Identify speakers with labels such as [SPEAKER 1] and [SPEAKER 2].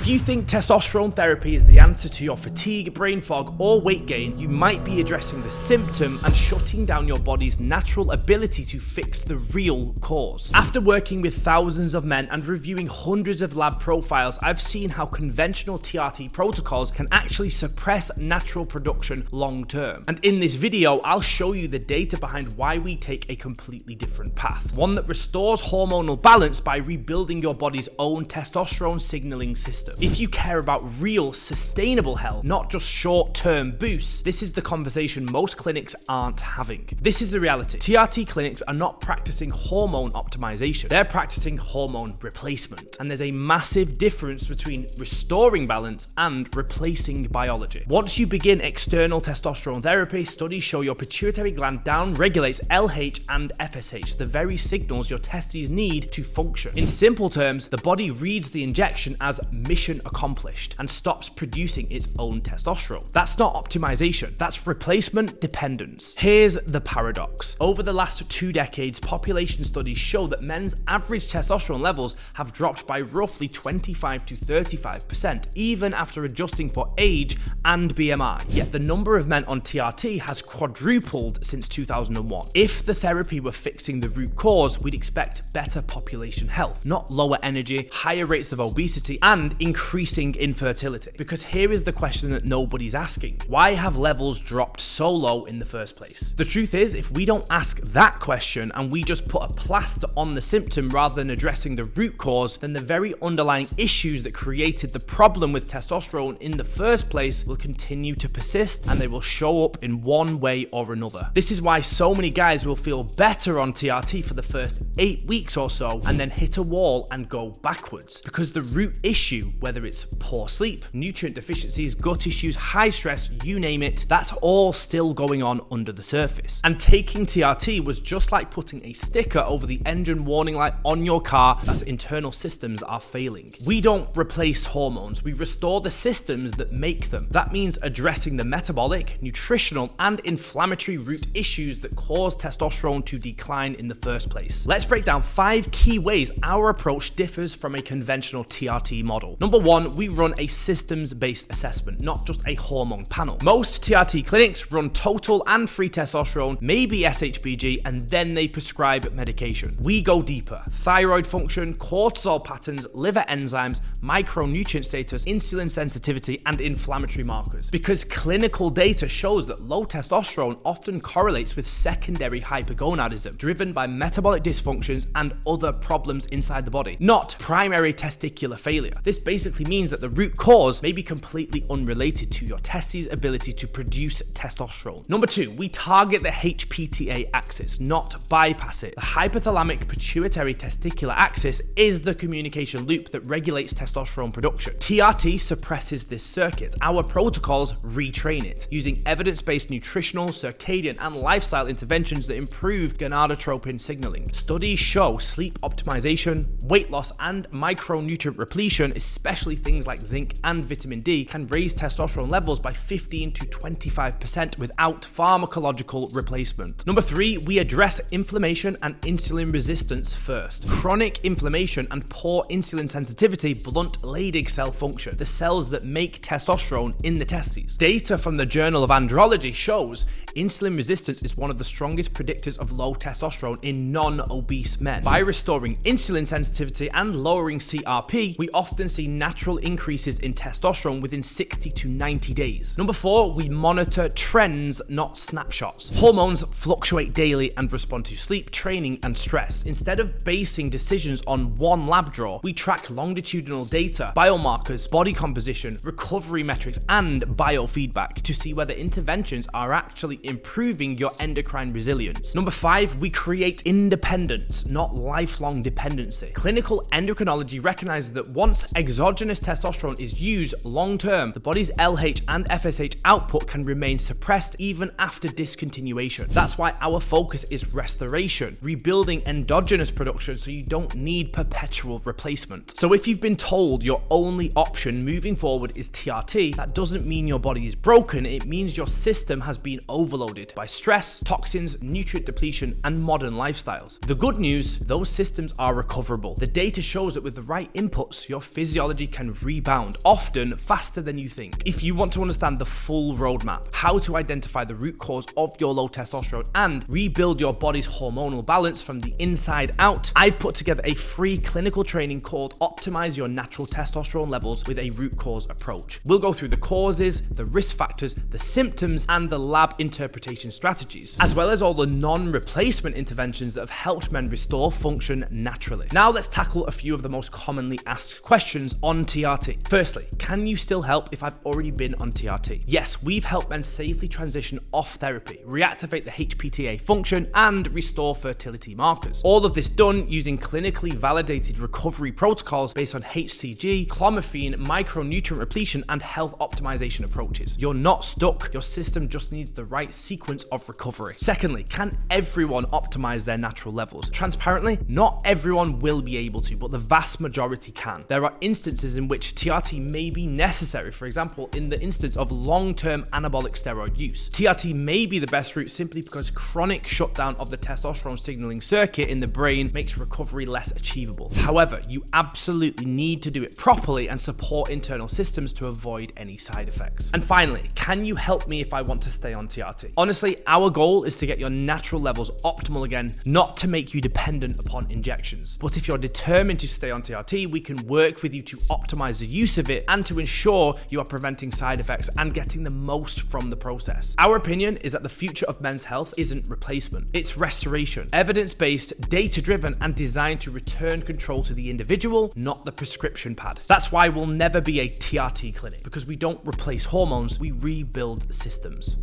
[SPEAKER 1] If you think testosterone therapy is the answer to your fatigue, brain fog, or weight gain, you might be addressing the symptom and shutting down your body's natural ability to fix the real cause. After working with thousands of men and reviewing hundreds of lab profiles, I've seen how conventional TRT protocols can actually suppress natural production long term. And in this video, I'll show you the data behind why we take a completely different path. One that restores hormonal balance by rebuilding your body's own testosterone signaling system. If you care about real, sustainable health, not just short-term boosts, this is the conversation most clinics aren't having. This is the reality. TRT clinics are not practicing hormone optimization. They're practicing hormone replacement. And there's a massive difference between restoring balance and replacing biology. Once you begin external testosterone therapy, studies show your pituitary gland down-regulates LH and FSH, the very signals your testes need to function. In simple terms, the body reads the injection as mission accomplished and stops producing its own testosterone. That's not optimization, that's replacement dependence. Here's the paradox. Over the last 2 decades, population studies show that men's average testosterone levels have dropped by roughly 25 to 35%, even after adjusting for age and BMI. Yet the number of men on TRT has quadrupled since 2001. If the therapy were fixing the root cause, we'd expect better population health, not lower energy, higher rates of obesity, and increasing infertility. Because here is the question that nobody's asking. Why have levels dropped so low in the first place? The truth is, if we don't ask that question and we just put a plaster on the symptom rather than addressing the root cause, then the very underlying issues that created the problem with testosterone in the first place will continue to persist, and they will show up in one way or another. This is why so many guys will feel better on TRT for the first 8 weeks or so and then hit a wall and go backwards. Because the root issue, whether it's poor sleep, nutrient deficiencies, gut issues, high stress, you name it, that's all still going on under the surface. And taking TRT was just like putting a sticker over the engine warning light on your car that internal systems are failing. We don't replace hormones, we restore the systems that make them. That means addressing the metabolic, nutritional, and inflammatory root issues that cause testosterone to decline in the first place. Let's break down 5 key ways our approach differs from a conventional TRT model. Number 1, we run a systems-based assessment, not just a hormone panel. Most TRT clinics run total and free testosterone, maybe SHBG, and then they prescribe medication. We go deeper. Thyroid function, cortisol patterns, liver enzymes, micronutrient status, insulin sensitivity, and inflammatory markers. Because clinical data shows that low testosterone often correlates with secondary hypergonadism, driven by metabolic dysfunctions and other problems inside the body, not primary testicular failure. This basically means that the root cause may be completely unrelated to your testes' ability to produce testosterone. Number 2, we target the HPTA axis, not bypass it. The hypothalamic pituitary testicular axis is the communication loop that regulates testosterone production. TRT suppresses this circuit. Our protocols retrain it, using evidence-based nutritional, circadian, and lifestyle interventions that improve gonadotropin signaling. Studies show sleep optimization, weight loss, and micronutrient repletion, especially things like zinc and vitamin D, can raise testosterone levels by 15 to 25% without pharmacological replacement. Number 3, we address inflammation and insulin resistance first. Chronic inflammation and poor insulin sensitivity blunt Leydig cell function, the cells that make testosterone in the testes. Data from the Journal of Andrology shows insulin resistance is one of the strongest predictors of low testosterone in non-obese men. By restoring insulin sensitivity and lowering CRP, we often see natural increases in testosterone within 60 to 90 days. Number 4, we monitor trends, not snapshots. Hormones fluctuate daily and respond to sleep, training, and stress. Instead of basing decisions on one lab draw, we track longitudinal data, biomarkers, body composition, recovery metrics, and biofeedback to see whether interventions are actually improving your endocrine resilience. Number 5, we create independence, not lifelong dependency. Clinical endocrinology recognizes that once exogenous testosterone is used long-term, the body's LH and FSH output can remain suppressed even after discontinuation. That's why our focus is restoration, rebuilding endogenous production so you don't need perpetual replacement. So if you've been told your only option moving forward is TRT, that doesn't mean your body is broken, it means your system has been overloaded by stress, toxins, nutrient depletion, and modern lifestyles. The good news, those systems are recoverable. The data shows that with the right inputs, your physiology physiology can rebound, often faster than you think. If you want to understand the full roadmap, how to identify the root cause of your low testosterone and rebuild your body's hormonal balance from the inside out, I've put together a free clinical training called Optimize Your Natural Testosterone Levels with a Root Cause Approach. We'll go through the causes, the risk factors, the symptoms, and the lab interpretation strategies, as well as all the non-replacement interventions that have helped men restore function naturally. Now let's tackle a few of the most commonly asked questions on TRT. Firstly, can you still help if I've already been on TRT? Yes, we've helped men safely transition off therapy, reactivate the HPTA function, and restore fertility markers. All of this done using clinically validated recovery protocols based on HCG, clomiphene, micronutrient repletion, and health optimization approaches. You're not stuck. Your system just needs the right sequence of recovery. Secondly, can everyone optimize their natural levels? Transparently, not everyone will be able to, but the vast majority can. There are instances in which TRT may be necessary. For example, in the instance of long-term anabolic steroid use. TRT may be the best route simply because chronic shutdown of the testosterone signaling circuit in the brain makes recovery less achievable. However, you absolutely need to do it properly and support internal systems to avoid any side effects. And finally, can you help me if I want to stay on TRT? Honestly, our goal is to get your natural levels optimal again, not to make you dependent upon injections. But if you're determined to stay on TRT, we can work with you to optimize the use of it and to ensure you are preventing side effects and getting the most from the process. Our opinion is that the future of men's health isn't replacement, it's restoration. Evidence-based, data-driven, and designed to return control to the individual, not the prescription pad. That's why we'll never be a TRT clinic, because we don't replace hormones, we rebuild systems.